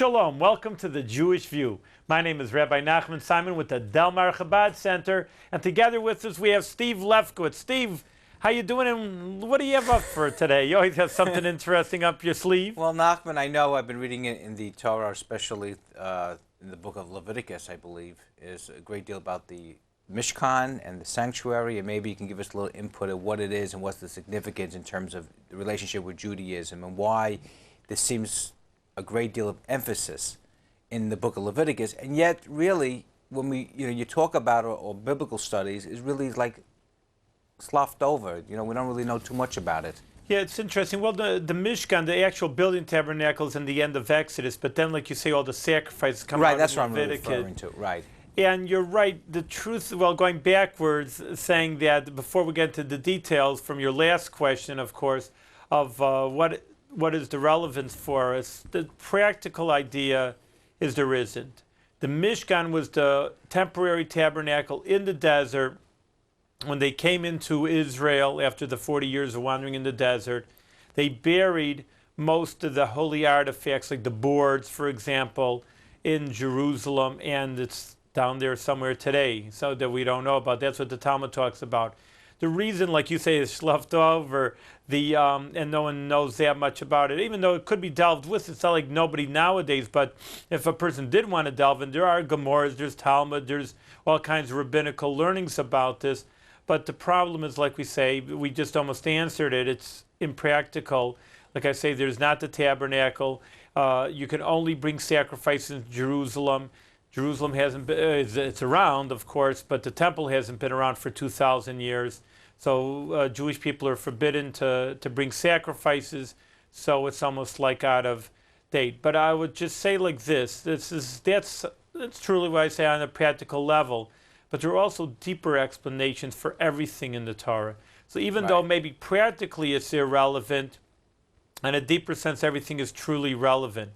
Shalom, welcome to the Jewish View. My name is Rabbi Simon with the Delmar Chabad Center, and together with us we have Steve Lefkowitz. Steve, how you doing, and what do you have up for today? You always have something interesting up your sleeve. Well, Nachman, I know I've been reading it in the Torah, especially in the book of Leviticus, I believe, is a great deal about the Mishkan and the sanctuary, and maybe you can give us a little input of what it is and what's the significance in terms of the relationship with Judaism and why this seems a great deal of emphasis in the book of Leviticus, and yet really when you talk about or biblical studies is really like sloughed over. We don't really know too much about it. Yeah, it's interesting. Well, the Mishkan, the actual building tabernacles in the end of Exodus, but then, like you say, all the sacrifices come out of Leviticus. Right, that's what I'm really referring to, right. And you're right, the truth, well, going backwards, saying that before we get to the details from your last question, of course, of what is the relevance for us, the practical idea is there isn't. The Mishkan was the temporary tabernacle in the desert when they came into Israel after the 40 years of wandering in the desert. They buried most of the holy artifacts, like the boards, for example, in Jerusalem, and it's down there somewhere today, so that we don't know about. That's what the Talmud talks about. The reason, like you say, is sloughed over, and no one knows that much about it, even though it could be delved with. It's not like nobody nowadays, but if a person did want to delve in, there are Gemaras, there's Talmud, there's all kinds of rabbinical learnings about this. But the problem is, like we say, we just almost answered it. It's impractical. Like I say, there's not the tabernacle. You can only bring sacrifices in Jerusalem. Jerusalem hasn't been, it's around, of course, but the temple hasn't been around for 2,000 years. So Jewish people are forbidden to bring sacrifices, so it's almost like out of date. But I would just say like this, that's truly what I say on a practical level. But there are also deeper explanations for everything in the Torah. So even though maybe practically it's irrelevant, in a deeper sense everything is truly relevant.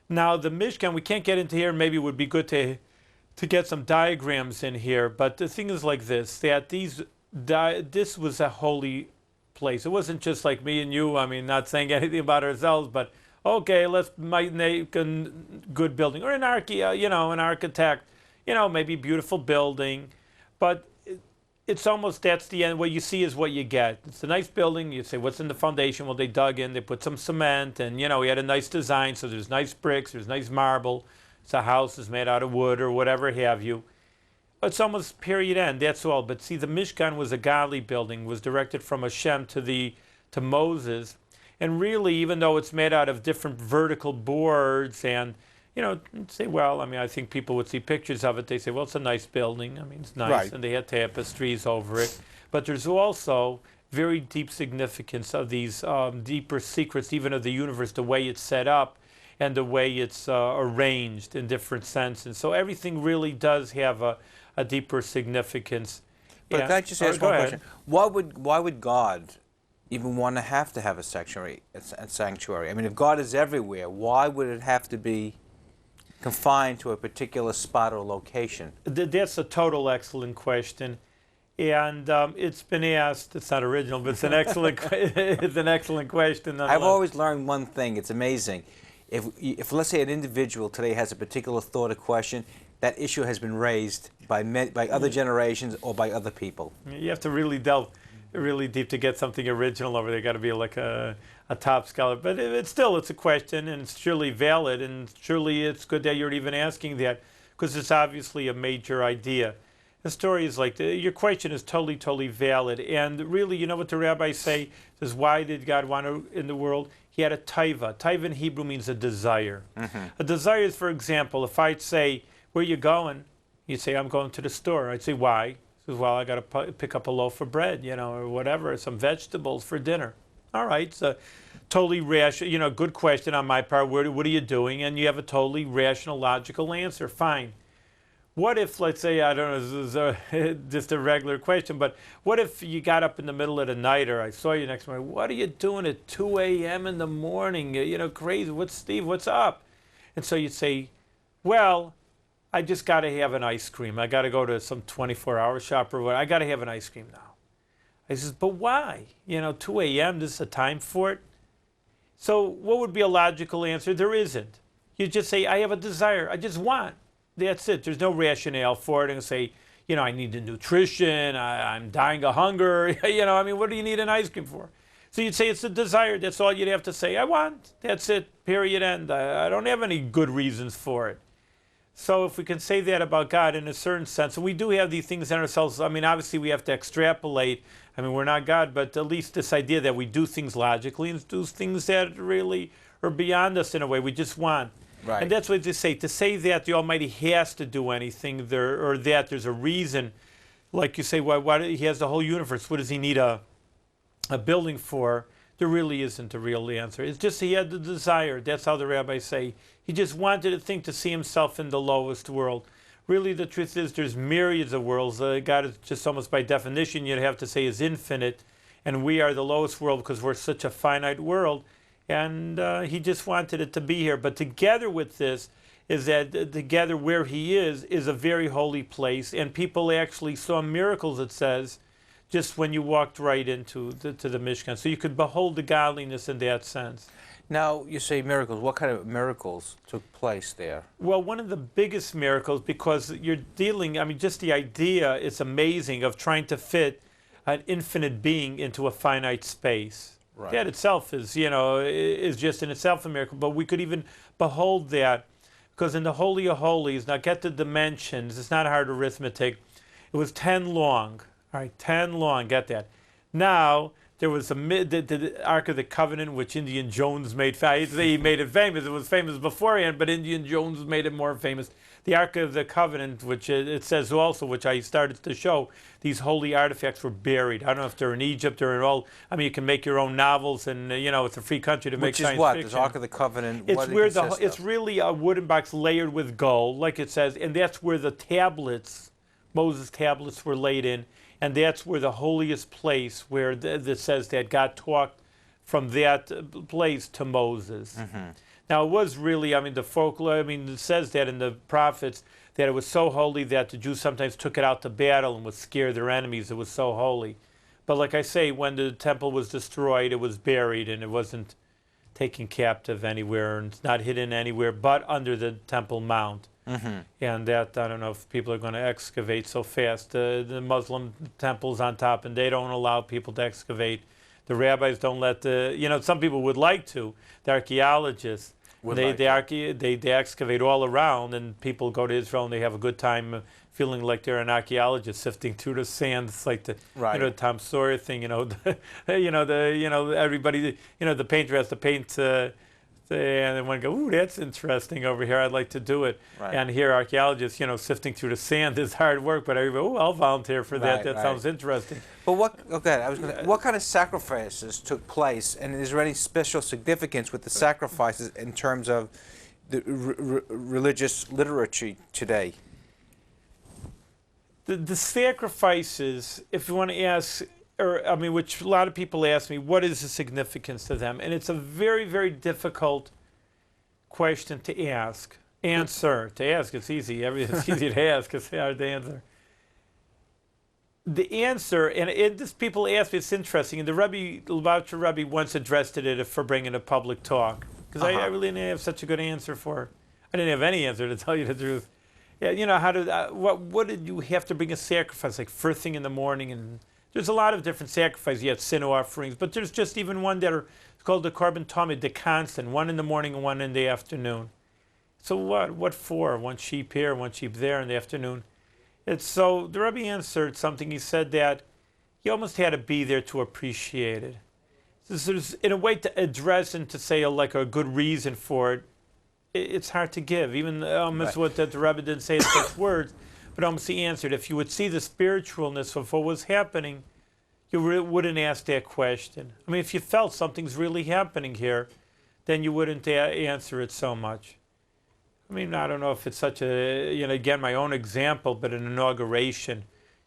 Now the Mishkan, we can't get into here, maybe it would be good to get some diagrams in here, but the thing is like this, that this was a holy place. It wasn't just like me and you, I mean, not saying anything about ourselves, but okay, let's make a good building, or an architect, maybe beautiful building, but it's almost, that's the end. What you see is what you get. It's a nice building. You say, what's in the foundation? Well, they dug in, they put some cement, and, we had a nice design, so there's nice bricks, there's nice marble. So a house is made out of wood or whatever have you. It's almost period end, that's all. But see, the Mishkan was a godly building, was directed from Hashem to Moses. And really, even though it's made out of different vertical boards and, say, well, I mean, I think people would see pictures of it. They say, well, it's a nice building. I mean, it's nice. Right. And they had tapestries over it. But there's also very deep significance of these deeper secrets, even of the universe, the way it's set up and the way it's arranged in different senses. So everything really does have a deeper significance. But can I just ask one question? Why would God even want to have a sanctuary? I mean, if God is everywhere, why would it have to be confined to a particular spot or location? That's a total excellent question, and it's been asked. It's not original, but it's an excellent. It's an excellent question. I've always learned one thing. It's amazing. If let's say an individual today has a particular thought or question, that issue has been raised by other generations or by other people. You have to really delve really deep to get something original over there. Got to be like a top scholar, but it's a question, and it's surely valid, and surely it's good that you're even asking that, because it's obviously a major idea. The story is like, your question is totally valid, and really, you know what the rabbis say, says, why did God want to in the world? He had a taiva. Taiva in Hebrew means a desire. Mm-hmm. A desire is, for example, if I'd say, where are you going? You'd say, I'm going to the store. I'd say, why? He says, well, I got to pick up a loaf of bread, or whatever, some vegetables for dinner. All right, so totally rational, good question on my part. What are you doing? And you have a totally rational, logical answer. Fine. What if, let's say, I don't know, this is just a regular question, but what if you got up in the middle of the night, or I saw you next morning? What are you doing at 2 a.m. in the morning? Crazy. What's up? And so you'd say, well, I just got to have an ice cream. I got to go to some 24-hour shop or what. I got to have an ice cream now. I says, but why? 2 a.m., this is a time for it? So what would be a logical answer? There isn't. You just say, I have a desire. I just want. That's it. There's no rationale for it. And say, I need the nutrition. I'm dying of hunger. What do you need an ice cream for? So you'd say it's a desire. That's all you'd have to say. I want. That's it. Period. End. I don't have any good reasons for it. So if we can say that about God in a certain sense, and we do have these things in ourselves. Obviously we have to extrapolate. We're not God, but at least this idea that we do things logically and do things that really are beyond us in a way. We just want. Right. And that's what they say. To say that the Almighty has to do anything there, or that there's a reason, like you say, why he has the whole universe. What does he need a building for? There really isn't a real answer. It's just he had the desire. That's how the rabbis say. He just wanted to see himself in the lowest world. Really, the truth is there's myriads of worlds. God is just almost by definition, you'd have to say, is infinite. And we are the lowest world because we're such a finite world. And he just wanted it to be here. But together with this is that together where he is a very holy place. And people actually saw miracles, it says, just when you walked right into the Mishkan. So you could behold the godliness in that sense. Now, you say miracles. What kind of miracles took place there? Well, one of the biggest miracles, because you're dealing, just the idea is amazing of trying to fit an infinite being into a finite space. Right. That itself is, is just in itself a miracle. But we could even behold that, because in the Holy of Holies, now get the dimensions, it's not hard arithmetic, it was 10 long. All right, 10 long, get that. Now, there was the Ark of the Covenant, which Indian Jones made famous. He made it famous. It was famous beforehand, but Indian Jones made it more famous. The Ark of the Covenant, which it says also, which I started to show, these holy artifacts were buried. I don't know if they're in Egypt or in all. You can make your own novels, and it's a free country to make science fiction. Which is what? The Ark of the Covenant. It's really a wooden box layered with gold, like it says, and that's where the tablets, Moses' tablets, were laid in. And that's where the holiest place, where it says that God talked from that place to Moses. Mm-hmm. Now, it was really, the folklore, it says that in the prophets, that it was so holy that the Jews sometimes took it out to battle and would scare their enemies. It was so holy. But like I say, when the temple was destroyed, it was buried, and it wasn't taken captive anywhere, and it's not hidden anywhere but under the Temple Mount. Mm-hmm. And that, I don't know if people are going to excavate so fast. The Muslim temple's on top, and they don't allow people to excavate. The rabbis don't let some people would like to. The archaeologists, they excavate all around, and people go to Israel and they have a good time feeling like they're an archaeologist sifting through the sand. It's like the Tom Sawyer thing, everybody, the painter has to paint. And then one go, ooh, that's interesting over here. I'd like to do it. Right. And here, archaeologists, sifting through the sand is hard work. But everybody, I'll volunteer for that. That sounds interesting. But what kind of sacrifices took place, and is there any special significance with the sacrifices in terms of the religious literature today? The sacrifices, if you want to ask. Which a lot of people ask me, what is the significance to them? And it's a very, very difficult question to answer. To ask, it's easy. It's easy to ask, it's hard to answer. The answer, and this people ask me, it's interesting, and the Lubavitcher Rebbe once addressed it for bringing a public talk, because I really didn't have such a good answer for it. I didn't have any answer, to tell you the truth. Yeah, what did you have to bring a sacrifice, like first thing in the morning, and there's a lot of different sacrifices. You have sin offerings, but there's just even one that are called the Korban Tamid, the constant, one in the morning and one in the afternoon. So what for? One sheep here, one sheep there in the afternoon. So the Rebbe answered something. He said that you almost had to be there to appreciate it. So there's, in a way, to address and to say like a good reason for it, it's hard to give. Even almost what the Rebbe didn't say in such words. But almost he answered, if you would see the spiritualness of what was happening, you wouldn't ask that question. If you felt something's really happening here, then you wouldn't answer it so much. I don't know if it's such a, again, my own example, but an inauguration.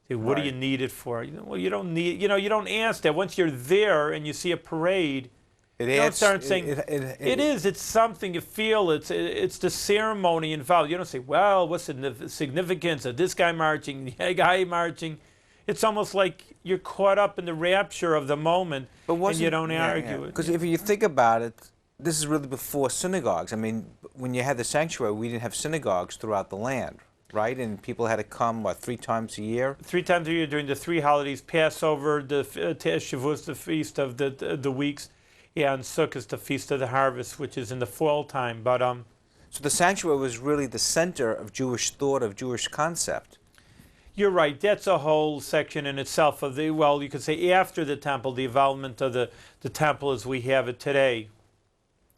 What do you need it for? Well, you don't need, you don't ask that. Once you're there and you see a parade, you don't start saying, it's something you feel, it's the ceremony involved. You don't say, well, what's the significance of this guy marching, the guy marching? It's almost like you're caught up in the rapture of the moment, and you don't argue it. Because if you think about it, this is really before synagogues. I mean, when you had the sanctuary, we didn't have synagogues throughout the land, right? And people had to come, what, 3 times a year? 3 times a year during the 3 holidays: Passover, the Shavuos, the feast of the weeks, and Sukkot, the feast of the harvest, which is in the fall time. But So the sanctuary was really the center of Jewish thought, of Jewish concept. you're right. That's a whole section in itself of the, well, you could say after the temple, the involvement of the temple as we have it today,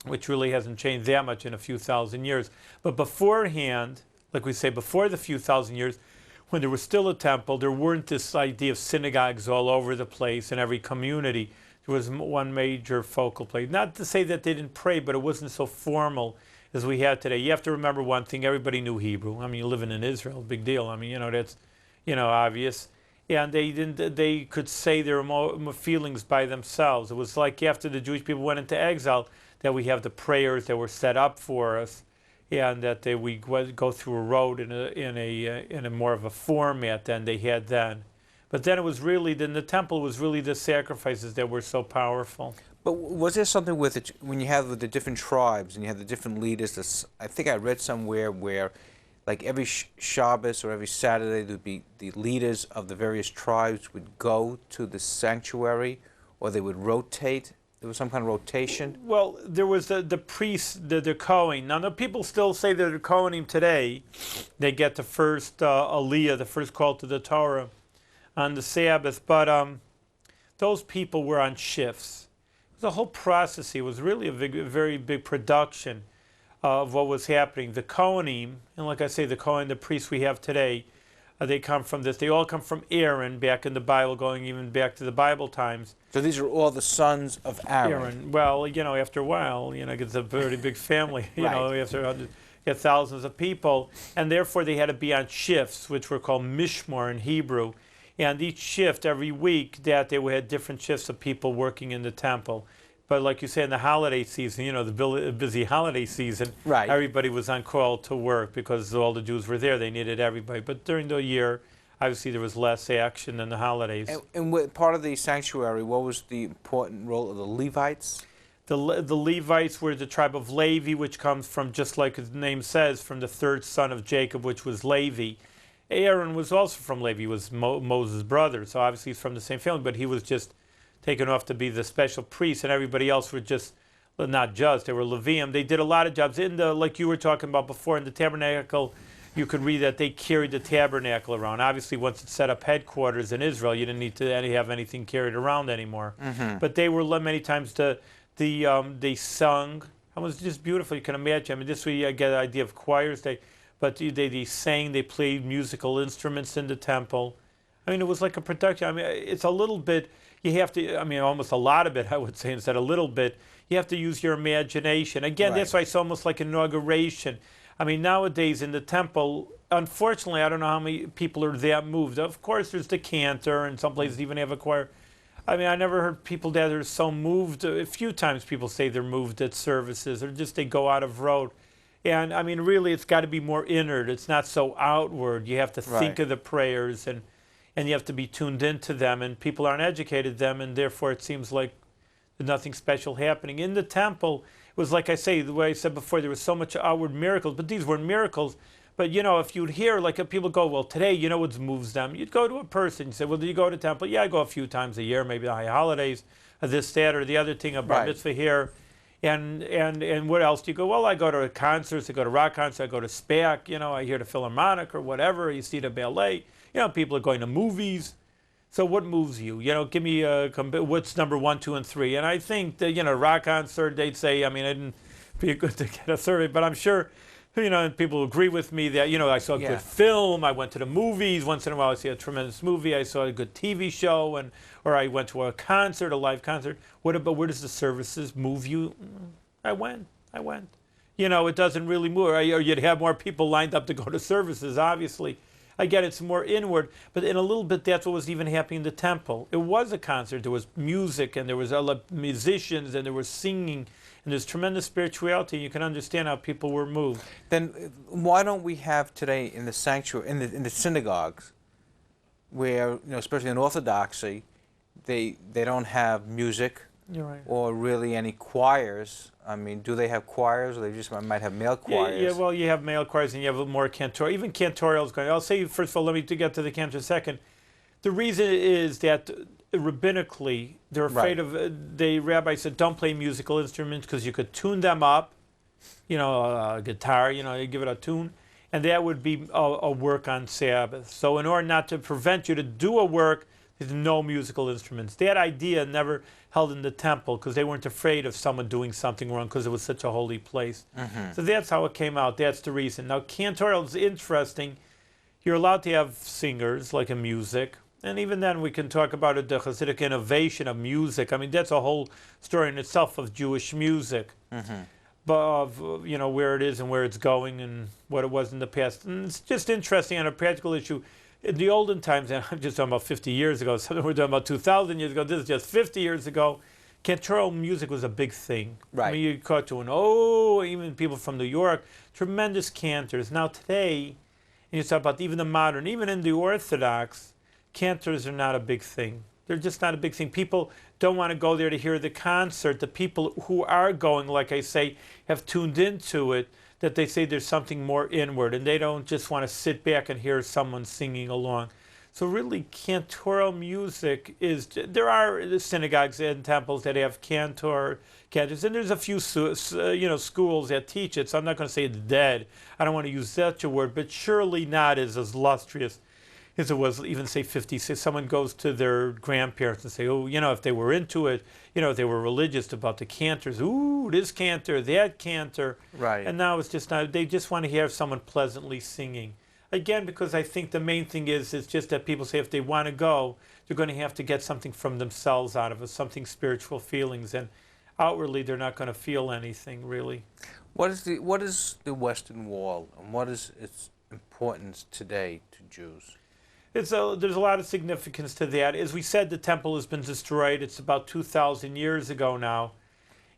which really hasn't changed that much in a few thousand years. But beforehand, like we say, before the few thousand years, when there was still a temple, there weren't this idea of synagogues all over the place in every community. There was one major focal place. Not to say that they didn't pray, but it wasn't so formal as we have today. You have to remember one thing: everybody knew Hebrew. I mean, you're living in Israel, big deal. I mean, that's, obvious. And they didn't. They could say their feelings by themselves. It was like after the Jewish people went into exile that we have the prayers that were set up for us, and that we go through a road in a more of a format than they had then. But then it was really, then the temple was really the sacrifices that were so powerful. But was there something with it when you have the different tribes and you have the different leaders? I think I read somewhere where, like every Shabbos or every Saturday, there would be the leaders of the various tribes would go to the sanctuary, or they would rotate. There was some kind of rotation. Well, there was the priests, the Kohen. Now, the people still say that the Kohanim today, they get the first Aliyah, the first call to the Torah on the Sabbath. But those people were on shifts. The whole process here was really a very big production of what was happening. The Kohanim, and like I say, the Kohen, the priests we have today, they come from this. They all come from Aaron back in the Bible, going even back to the Bible times. So these are all the sons of Aaron. Well, after a while, it's a very big family. After you get thousands of people, and therefore they had to be on shifts, which were called mishmar in Hebrew. And each shift, every week, that they had different shifts of people working in the temple. But like you say, in the holiday season, the busy holiday season, right, everybody was on call to work because all the Jews were there. They needed everybody. But during the year, obviously there was less action than the holidays. And what part of the sanctuary, what was the important role of the Levites? The Levites were the tribe of Levi, which comes from, just like the name says, from the third son of Jacob, which was Levi. Aaron was also from Levi. He was Moses' brother, so obviously he's from the same family, but he was just taken off to be the special priest, and everybody else were just, well, not just, they were Levium. They did a lot of jobs. Like you were talking about before, in the tabernacle, you could read that they carried the tabernacle around. Obviously, once it set up headquarters in Israel, you didn't need to have anything carried around anymore. Mm-hmm. But they were, many times, they sung. It was just beautiful. You can imagine. I mean, this way you get an idea of choirs. They sang, they played musical instruments in the temple. I mean, it was like a production. I mean, it's a little bit, you have to, almost a lot of it, I would say, instead of a little bit, you have to use your imagination. Again, That's why it's almost like an inauguration. I mean, nowadays in the temple, unfortunately, I don't know how many people are that moved. Of course, there's the cantor, and some places even have a choir. I mean, I never heard people that are so moved. A few times people say they're moved at services, or just they go out of road. And, really, it's got to be more inward. It's not so outward. You have to think of the prayers, and you have to be tuned into them, and people aren't educated them, and therefore it seems like there's nothing special happening. In the temple, it was like I say, the way I said before, there was so much outward miracles, but these weren't miracles. But, if you'd hear, if people go, well, today, what moves them? You'd go to a person, you say, well, do you go to temple? Yeah, I go a few times a year, maybe the high holidays, this, that, or the other thing, a bar mitzvah here. And what else do you go? Well, I go to concerts, I go to rock concerts, I go to SPAC, I hear the Philharmonic or whatever, you see the ballet. People are going to movies. So what moves you? Give me what's number 1, 2, and 3. And I think that, rock concert, they'd say, I didn't be good to get a survey, but I'm sure, people agree with me that, I saw a good film, I went to the movies, once in a while I see a tremendous movie, I saw a good TV show, or I went to a concert, a live concert. Where does the services move you? I went. It doesn't really move, or you'd have more people lined up to go to services, obviously. Again, it's more inward, but in a little bit, that's what was even happening in the temple. It was a concert. There was music, and there was musicians, and there was singing, and there's tremendous spirituality. You can understand how people were moved. Then why don't we have today in the sanctuary, in the synagogues, where, especially in Orthodoxy, they don't have music, You're right. or really any choirs. I mean, do they have choirs, or they just might have male choirs? Yeah, well, you have male choirs and you have more cantor. Even cantorials going. I'll say, first of all, let me to get to the cantor in a second. The reason is that rabbinically, they're afraid of, the rabbi said, don't play musical instruments because you could tune them up, a guitar, you give it a tune, and that would be a work on Sabbath. So in order not to prevent you to do a work, there's no musical instruments. That idea never held in the temple because they weren't afraid of someone doing something wrong because it was such a holy place. So that's how it came out. That's the reason. Now, cantorial is interesting. You're allowed to have singers, like in music. And even then, we can talk about the Hasidic innovation of music. I mean, that's a whole story in itself of Jewish music. But of, where it is and where it's going and what it was in the past. And it's just interesting on a practical issue. In the olden times, and I'm just talking about 50 years ago, so we're talking about 2,000 years ago, this is just 50 years ago, cantorial music was a big thing. Right. I mean, you caught to even people from New York, tremendous cantors. Now today, and you talk about even the modern, even in the Orthodox, cantors are not a big thing. They're just not a big thing. People don't want to go there to hear the concert. The people who are going, like I say, have tuned into it, that they say there's something more inward, and they don't just want to sit back and hear someone singing along. So really, cantorial music is, there are synagogues and temples that have cantors, and there's a few schools that teach it, so I'm not going to say it's dead. I don't want to use such a word, but surely not as illustrious as it was even, say, 50. Say someone goes to their grandparents and say, oh, if they were into it, if they were religious about the cantors, ooh, this cantor, that cantor. Right. And now it's just not, they just want to hear someone pleasantly singing. Again, because I think the main thing is just that people say if they want to go, they're going to have to get something from themselves out of it, something spiritual feelings. And outwardly, they're not going to feel anything, really. What is the Western Wall, and what is its importance today to Jews? There's a lot of significance to that. As we said, the temple has been destroyed. It's about 2,000 years ago now.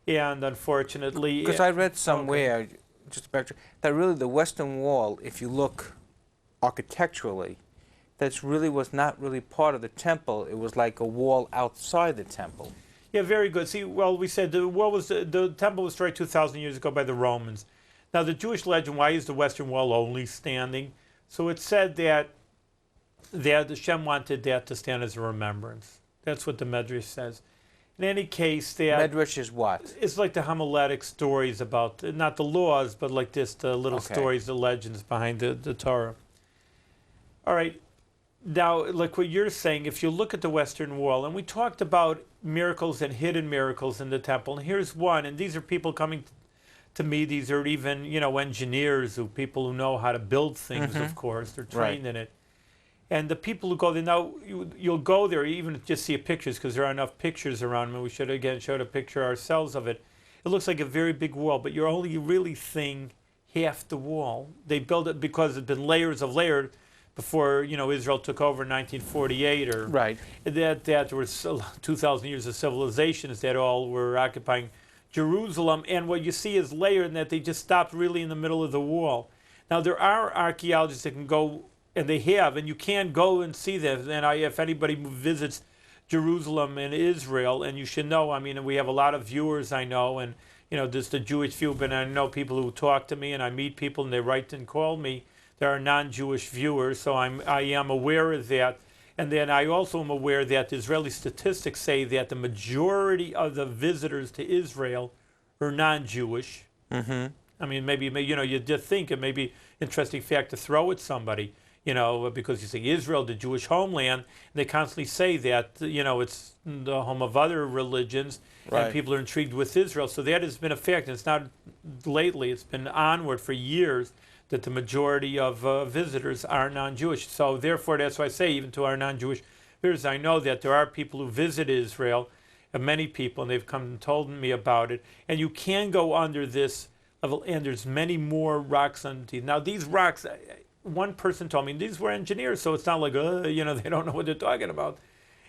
And unfortunately... Because I read somewhere, just back to, that really the Western Wall, if you look architecturally, that really was not really part of the temple. It was like a wall outside the temple. Yeah, very good. See, well, we said the temple was destroyed 2,000 years ago by the Romans. Now, the Jewish legend, why is the Western Wall only standing? So it said that Hashem wanted that to stand as a remembrance. That's what the Medrash says. In any case, Medrash is what? It's like the homiletic stories about, not the laws, but like this, the little stories, the legends behind the Torah. All right. Now, like what you're saying, if you look at the Western Wall, and we talked about miracles and hidden miracles in the temple, and here's one, and these are people coming to me, these are even, engineers, people who know how to build things, of course. They're trained in it. And the people who go there, now you'll go there even just see pictures because there are enough pictures around. And we should again show a picture ourselves of it. It looks like a very big wall, but you're only really seeing half the wall. They built it because it's been layers of layers before Israel took over in 1948 or that there was 2,000 years of civilizations that all were occupying Jerusalem. And what you see is layered in that they just stopped really in the middle of the wall. Now there are archaeologists that can go. And they have, and you can go and see them. And if anybody visits Jerusalem and Israel, and you should know, I mean, we have a lot of viewers I know, and, there's the Jewish View, but I know people who talk to me, and I meet people, and they write and call me. There are non-Jewish viewers, so I am aware of that. And then I also am aware that Israeli statistics say that the majority of the visitors to Israel are non-Jewish. I mean, maybe you just think it may be an interesting fact to throw at somebody. Because you say Israel, the Jewish homeland, and they constantly say that, it's the home of other religions, and people are intrigued with Israel. So that has been a fact, and it's not lately, it's been onward for years that the majority of visitors are non-Jewish. So therefore, that's why I say, even to our non-Jewish visitors, I know that there are people who visit Israel, and many people, and they've come and told me about it, and you can go under this level, and there's many more rocks underneath. Now, these rocks... One person told me, these were engineers, so it's not like, they don't know what they're talking about.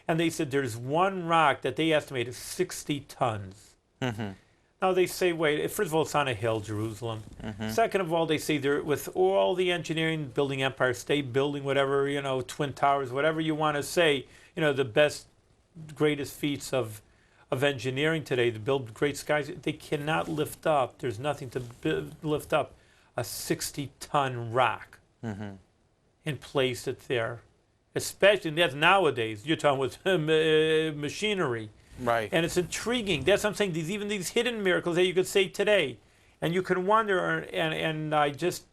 And they said there's one rock that they estimate is 60 tons. Now they say, wait, first of all, it's on a hill, Jerusalem. Second of all, they say with all the engineering, building Empire State Building, whatever, Twin Towers, whatever you want to say, the best, greatest feats of of engineering today to build great skies. They cannot lift up. There's nothing to lift up a 60-ton rock and place it there. Especially, and that's nowadays. You're talking with machinery. Right. And it's intriguing. That's what I'm saying. Even these hidden miracles that you could say today. And you can wonder, and I just,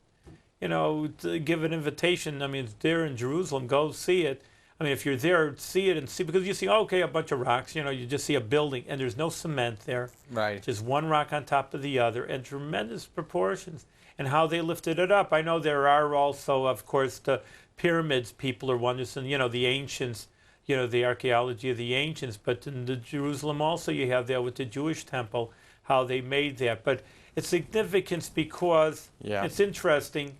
to give an invitation. I mean, it's there in Jerusalem. Go see it. I mean, if you're there, see it and see, because you see, okay, a bunch of rocks, you just see a building, and there's no cement there. Right. Just one rock on top of the other, and tremendous proportions. And how they lifted it up. I know there are also, of course, the pyramids. People are wondering, the ancients, the archaeology of the ancients, but in the Jerusalem also you have that with the Jewish temple, how they made that. But it's significant because it's interesting.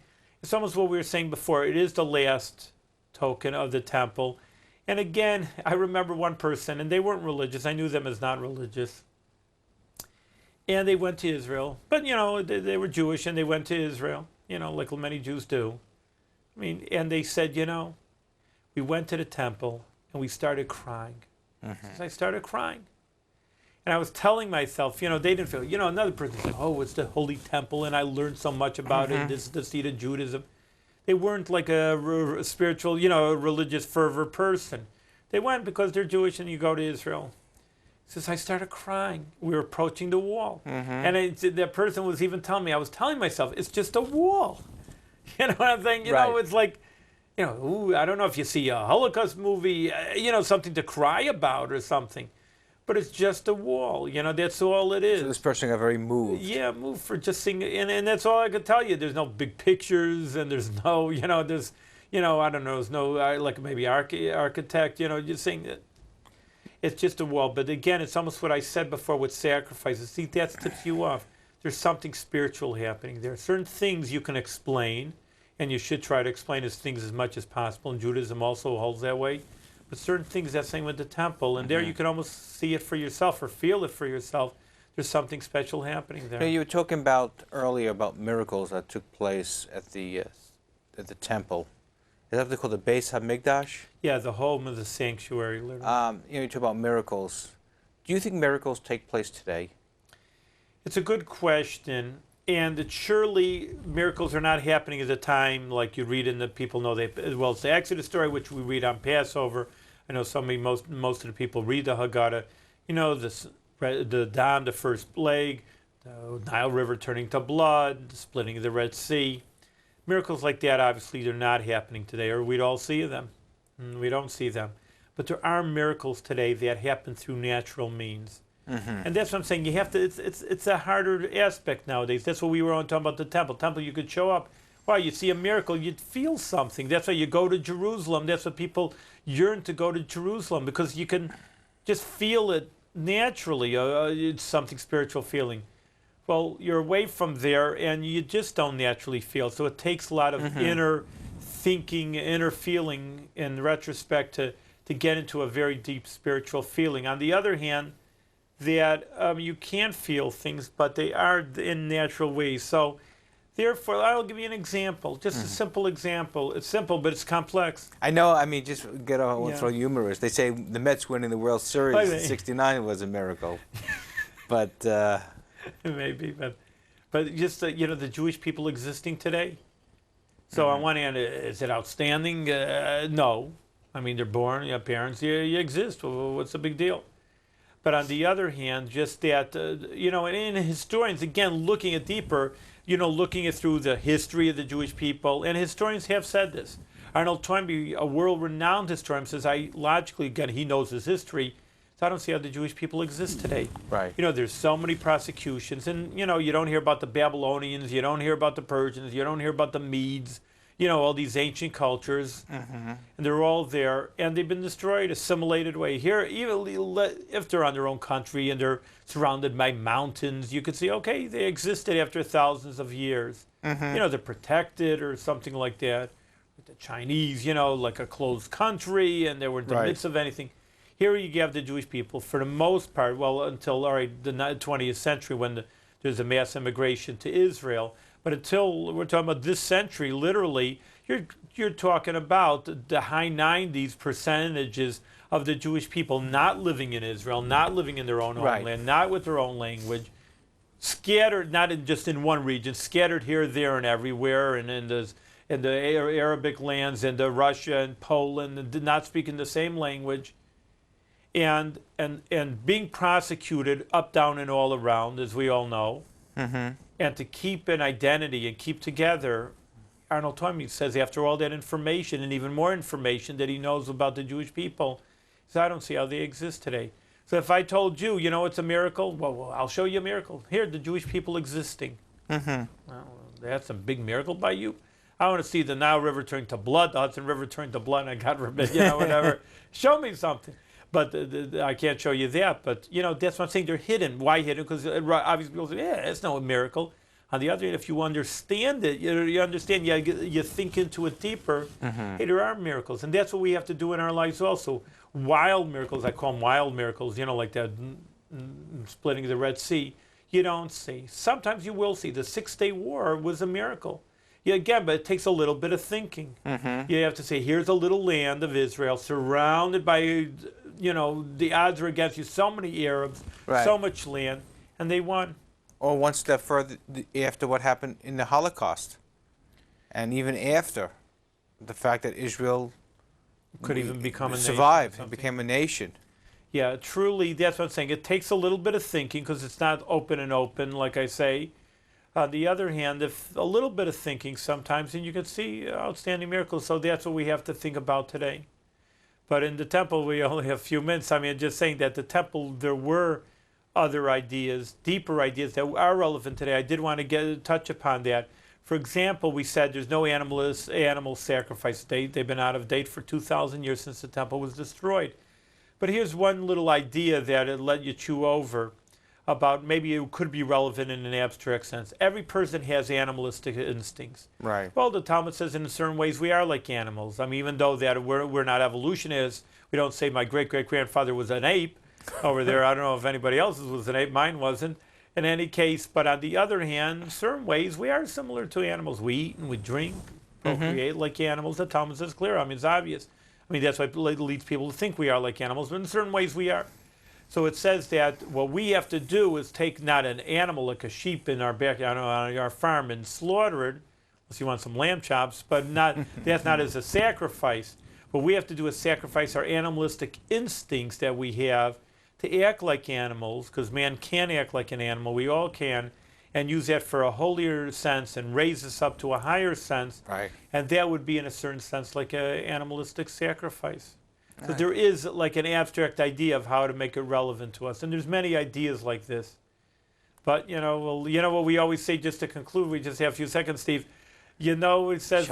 It's almost what we were saying before. It is the last token of the temple. And again, I remember one person, and they weren't religious. I knew them as not religious. And they went to Israel. But, they were Jewish, and they went to Israel, like many Jews do. I mean, and they said, we went to the temple, and we started crying. I started crying. And I was telling myself, they didn't feel, another person said, oh, it's the Holy Temple, and I learned so much about it. This is the seat of Judaism. They weren't like a spiritual, religious fervor person. They went because they're Jewish, and you go to Israel. Says, I started crying. We were approaching the wall. And that person was even telling me, I was telling myself, it's just a wall. You know what I'm saying? It's like, ooh, I don't know if you see a Holocaust movie, something to cry about or something. But it's just a wall, that's all it is. So this person got very moved. Yeah, moved for just seeing, and that's all I could tell you. There's no big pictures, and there's no, there's, I don't know, there's no, like maybe architect, just saying that it's just a wall. But again, it's almost what I said before with sacrifices. See, that tips you off. There's something spiritual happening there. Certain things you can explain, and you should try to explain things as much as possible, and Judaism also holds that way. But certain things, that same with the temple, and there you can almost see it for yourself or feel it for yourself. There's something special happening there. You were talking about earlier about miracles that took place at the temple. Is that what they call the Beis HaMikdash? Yeah, the home of the sanctuary. Literally. You talk about miracles. Do you think miracles take place today? It's a good question. And surely miracles are not happening at a time like you read in the people know they. Well, it's the Exodus story, which we read on Passover. I know most of the people read the Haggadah. The Dam, the first plague, the Nile River turning to blood, the splitting of the Red Sea. Miracles like that, obviously, they're not happening today, or we'd all see them. We don't see them. But there are miracles today that happen through natural means. And that's what I'm saying. You have to. It's a harder aspect nowadays. That's what we were on talking about the temple. Temple, you could show up. Wow, you see a miracle, you'd feel something. That's why you go to Jerusalem. That's why people yearn to go to Jerusalem, because you can just feel it naturally. It's something spiritual feeling. Well, you're away from there, and you just don't naturally feel. So it takes a lot of inner thinking, inner feeling, in retrospect, to get into a very deep spiritual feeling. On the other hand, that you can feel things, but they are in natural ways. So, therefore, I'll give you an example, just a simple example. It's simple, but it's complex. I know. I mean, just get a throw humorous. They say the Mets winning the World Series in '69 was a miracle, but maybe, but just the Jewish people existing today. So on one hand, is it outstanding? No, I mean they're born, you have parents, you exist. What's the big deal? But on the other hand, just that, and in historians, again, looking at deeper, looking at through the history of the Jewish people, and historians have said this. Arnold Toynbee, a world-renowned historian, says, logically, again, he knows his history, so I don't see how the Jewish people exist today. Right. There's so many prosecutions, and, you don't hear about the Babylonians, you don't hear about the Persians, you don't hear about the Medes, all these ancient cultures, and they're all there, and they've been destroyed, assimilated away. Here, even if they're on their own country and they're surrounded by mountains, you could see, okay, they existed after thousands of years. They're protected or something like that. With the Chinese, like a closed country, and they were in the midst of anything. Here you have the Jewish people, for the most part, well, until the 20th century when there's a mass immigration to Israel. But until we're talking about this century, literally, you're talking about the high 90s percentages of the Jewish people not living in Israel, not living in their own Right. homeland, not with their own language, scattered, not just in one region, scattered here, there, and everywhere, and in the Arabic lands, into Russia and Poland, and not speaking the same language, and being prosecuted up, down, and all around, as we all know, and to keep an identity and keep together. Arnold Toynbee says, after all that information and even more information that he knows about the Jewish people, he says, I don't see how they exist today. So if I told you, it's a miracle, well, I'll show you a miracle. Here, the Jewish people existing. Well, that's a big miracle by you. I want to see the Nile River turn to blood, the Hudson River turn to blood, and God forbid, whatever. Show me something. But I can't show you that. But, that's what I'm saying. They're hidden. Why hidden? Because obviously people say, yeah, it's no miracle. On the other hand, if you understand it, you understand, you think into it deeper, hey, there are miracles. And that's what we have to do in our lives also. Wild miracles, I call them wild miracles, like that splitting of the Red Sea, you don't see. Sometimes you will see. The 6-Day War was a miracle. Yeah, again, but it takes a little bit of thinking. You have to say, here's a little land of Israel surrounded by, the odds are against you, so many Arabs, Right. so much land, and they won. Or one step further, after what happened in the Holocaust, and even after the fact that Israel Could even become a nation or survived, something. became a nation. Yeah, truly, that's what I'm saying. It takes a little bit of thinking because it's not open, like I say. On the other hand, if a little bit of thinking sometimes, and you can see outstanding miracles. So that's what we have to think about today. But in the temple, we only have a few minutes. I mean, just saying that the temple, there were other ideas, deeper ideas that are relevant today. I did want to touch upon that. For example, we said there's no animal sacrifice date. They've been out of date for 2,000 years since the temple was destroyed. But here's one little idea that it let you chew over about maybe it could be relevant in an abstract sense. Every person has animalistic instincts. Right. Well, the Talmud says in certain ways we are like animals. I mean, even though that we're not evolutionists, we don't say my great-great-grandfather was an ape over there. I don't know if anybody else's was an ape. Mine wasn't. In any case, but on the other hand, in certain ways we are similar to animals. We eat and we drink, procreate like animals. The Talmud says clear. I mean, it's obvious. I mean, that's why it leads people to think we are like animals, but in certain ways we are. So it says that what we have to do is take not an animal like a sheep in our backyard, on our farm, and slaughter it, unless you want some lamb chops, but that's not as a sacrifice. What we have to do is sacrifice our animalistic instincts that we have to act like animals, because man can act like an animal, we all can, and use that for a holier sense and raise us up to a higher sense. Right. And that would be, in a certain sense, like an animalistic sacrifice. So there is like an abstract idea of how to make it relevant to us. And there's many ideas like this. But, what we always say, just to conclude, we just have a few seconds, Steve. It says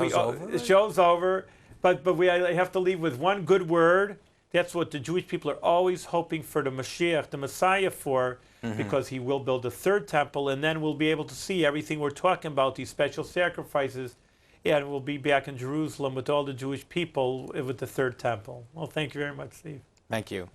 show's over. But we have to leave with one good word. That's what the Jewish people are always hoping for the Mashiach, the Messiah, for, because he will build a third temple, and then we'll be able to see everything we're talking about, these special sacrifices, and we'll be back in Jerusalem with all the Jewish people with the third temple. Well, thank you very much, Steve. Thank you.